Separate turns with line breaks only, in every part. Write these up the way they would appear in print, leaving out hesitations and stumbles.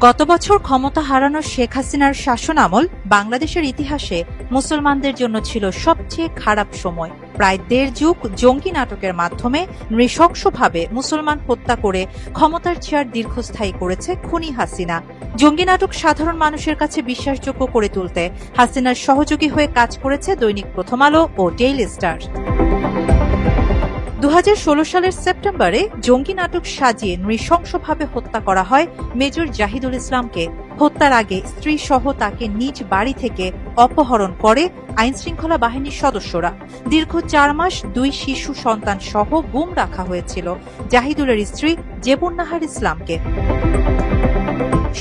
গত বছর ক্ষমতা হারানো শেখ হাসিনার শাসনামল বাংলাদেশের ইতিহাসে মুসলমানদের জন্য ছিল সবচেয়ে খারাপ সময়। প্রায় ১.৫ যুগ জঙ্গি নাটকের মাধ্যমে নৃশংসভাবে মুসলমান হত্যা করে ক্ষমতার চেয়ার দীর্ঘস্থায়ী করেছে খুনি হাসিনা। জঙ্গি নাটক সাধারণ মানুষের কাছে বিশ্বাসযোগ্য করে তুলতে হাসিনার সহযোগী হয়ে কাজ করেছে দৈনিক প্রথম আলো ও ডেইলি স্টার। ২০১৬ সালের সেপ্টেম্বরে জঙ্গি নাটক সাজিয়ে নৃশংসভাবে হত্যা করা হয় মেজর জাহিদুল ইসলামকে। হত্যার আগে স্ত্রী সহ তাকে নিজ বাড়ি থেকে অপহরণ করে আইনশৃঙ্খলা বাহিনীর সদস্যরা। দীর্ঘ ৪ মাস ২ শিশু সন্তান সহ গুম রাখা হয়েছিল জাহিদুলের স্ত্রী জেবুন্নাহার ইসলামকে।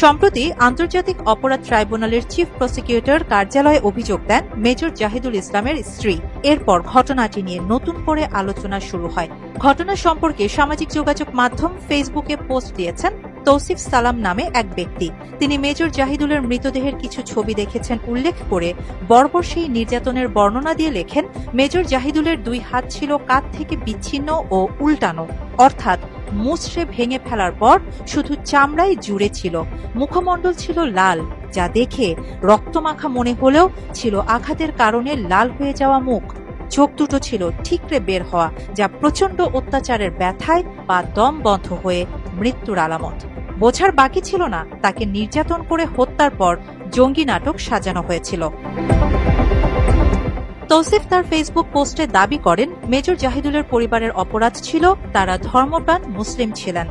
সম্প্রতি আন্তর্জাতিক অপরাধ ট্রাইব্যুনালের চিফ প্রসিকিউটর কার্যালয়ে অভিযোগ দেন মেজর জাহিদুল ইসলামের স্ত্রী। এরপর ঘটনাটি নিয়ে নতুন করে আলোচনা শুরু হয়। ঘটনা সম্পর্কে সামাজিক যোগাযোগ মাধ্যম ফেসবুকে পোস্ট দিয়েছেন তৌসিফ সালাম নামে এক ব্যক্তি। তিনি মেজর জাহিদুলের মৃতদেহের কিছু ছবি দেখেছেন উল্লেখ করে বর্বর সেই নির্যাতনের বর্ণনা দিয়ে লেখেন, মেজর জাহিদুলের 2 হাত ছিল কাঁধ থেকে বিচ্ছিন্ন ও উল্টানো, অর্থাৎ মুচড়ে ভেঙে ফেলার পর শুধু চামড়াই জুড়ে ছিল। মুখমণ্ডল ছিল লাল, যা দেখে রক্তমাখা মনে হলেও ছিল আঘাতের কারণে লাল হয়ে যাওয়া মুখ। চোখ দুটো ছিল ঠিকরে বের হওয়া, যা প্রচণ্ড অত্যাচারের ব্যথায় বা দম বন্ধ হয়ে মৃত্যুর আলামত। বোঝার বাকি ছিল না তাকে নির্যাতন করে হত্যার পর জঙ্গি নাটক সাজানো হয়েছিল। তৌসিফ তার ফেসবুক পোস্টে দাবি করেন, মেজর জাহিদুলের পরিবারের অপরাধ ছিল তারা ধর্মপ্রাণ মুসলিম ছিলেন।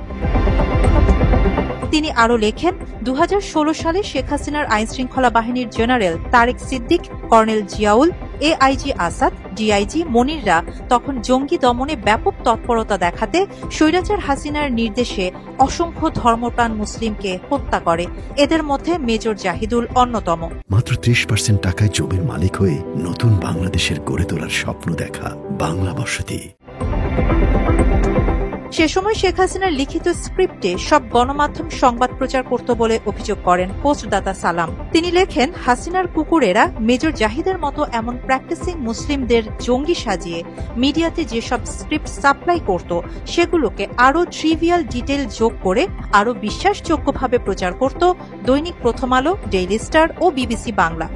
তিনি আরও লেখেন, ২০১৬ সালে শেখ হাসিনার আইনশৃঙ্খলা বাহিনীর general Tarek Siddique, colonel Ziaul, AIG Asad, DIG মনিররা তখন জঙ্গি দমনে ব্যাপক তৎপরতা দেখাতে স্বৈরাচার হাসিনার নির্দেশে অসংখ্য ধর্মপ্রাণ মুসলিমকে হত্যা করে। এদের মধ্যে মেজর জাহিদুল অন্যতম।
মাত্র ৩০% টাকায় জমির মালিক হয়ে নতুন বাংলাদেশের গড়ে তোলার স্বপ্ন দেখা বাংলা বসতি।
সে সময় শেখ হাসিনার লিখিত স্ক্রিপ্টে সব গণমাধ্যম সংবাদ প্রচার করত বলে অভিযোগ করেন পোস্টদাতা সালাম। তিনি লেখেন, হাসিনার কুকুরেরা মেজর জাহিদের মতো এমন প্র্যাকটিসিং মুসলিমদের জঙ্গি সাজিয়ে মিডিয়াতে যেসব স্ক্রিপ্ট সাপ্লাই করত, সেগুলোকে আরও ট্রিভিয়াল ডিটেল যোগ করে আরও বিশ্বাসযোগ্যভাবে প্রচার করত দৈনিক প্রথম আলো, ডেইলি স্টার ও বিবিসি বাংলা।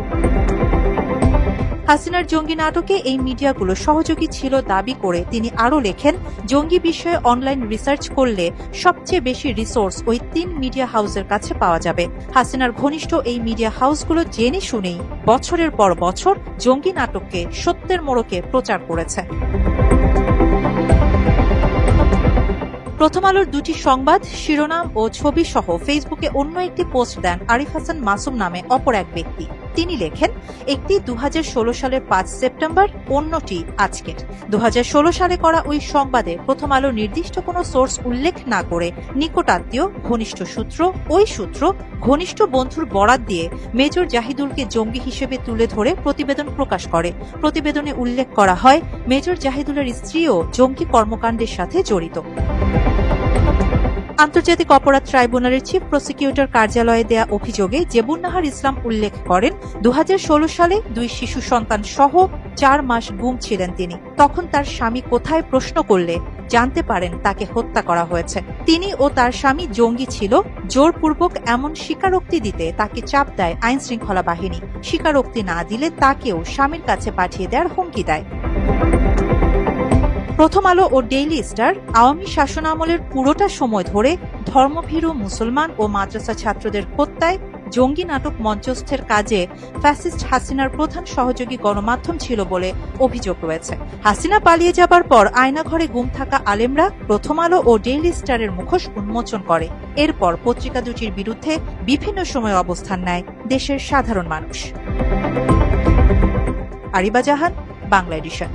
হাসিনার জঙ্গি নাটকে এই মিডিয়াগুলো সহযোগী ছিল দাবি করে তিনি আরও লেখেন, জঙ্গি বিষয়ে অনলাইন রিসার্চ করলে সবচেয়ে বেশি রিসোর্স ওই 3 মিডিয়া হাউসের কাছে পাওয়া যাবে। হাসিনার ঘনিষ্ঠ এই মিডিয়া হাউসগুলো জেনে শুনেই বছরের পর বছর জঙ্গি নাটককে সত্যের মোড়কে প্রচার করেছে। প্রথম আলোর 2টি সংবাদ শিরোনাম ও ছবি সহ ফেসবুকে অন্য একটি পোস্ট দেন আরিফ হাসান মাসুম নামে অপর এক ব্যক্তি। তিনি লেখেন, একটি ২০১৬ সালের 5 সেপ্টেম্বর, অন্যটি আজকের। ২০১৬ সালে করা ওই সংবাদে প্রথম আলো নির্দিষ্ট কোনো সোর্স উল্লেখ না করে নিকটাত্মীয়, ঘনিষ্ঠ সূত্র, ওই সূত্র ঘনিষ্ঠ বন্ধুর বরাত দিয়ে মেজর জাহিদুলকে জঙ্গি হিসেবে তুলে ধরে প্রতিবেদন প্রকাশ করে। প্রতিবেদনে উল্লেখ করা হয়, মেজর জাহিদুলের স্ত্রীও জঙ্গি কর্মকাণ্ডের সাথে জড়িত। আন্তর্জাতিক অপরাধ ট্রাইব্যুনালের চিফ প্রসিকিউটর কার্যালয়ে দেয়া অভিযোগে জেবুন্নাহার ইসলাম উল্লেখ করেন, ২০১৬ সালে 2 শিশু সন্তান সহ 4 মাস গুম ছিলেন তিনি। তখন তার স্বামী কোথায় প্রশ্ন করলে জানতে পারেন তাকে হত্যা করা হয়েছে। তিনি ও তার স্বামী জঙ্গি ছিল, জোরপূর্বক এমন স্বীকারোক্তি দিতে তাকে চাপ দেয় আইনশৃঙ্খলা বাহিনী। স্বীকারোক্তি না দিলে তাকেও স্বামীর কাছে পাঠিয়ে দেওয়ার হুমকি দেয়। প্রথম আলো ও ডেইলি স্টার আওয়ামী শাসনামলের পুরোটা সময় ধরে ধর্মভীরু মুসলমান ও মাদ্রাসা ছাত্রদের হত্যায় জঙ্গি নাটক মঞ্চস্থের কাজে ফ্যাসিস্ট হাসিনার প্রধান সহযোগী গণমাধ্যম ছিল বলে অভিযোগ রয়েছে। হাসিনা পালিয়ে যাবার পর আয়নাঘরে গুম থাকা আলেমরা প্রথম আলো ও ডেইলি স্টারের মুখোশ উন্মোচন করে। এরপর পত্রিকা দুটির বিরুদ্ধে বিভিন্ন সময় অবস্থান নেয় দেশের সাধারণ মানুষ। আরিবা জাহান, বাংলা এডিশন।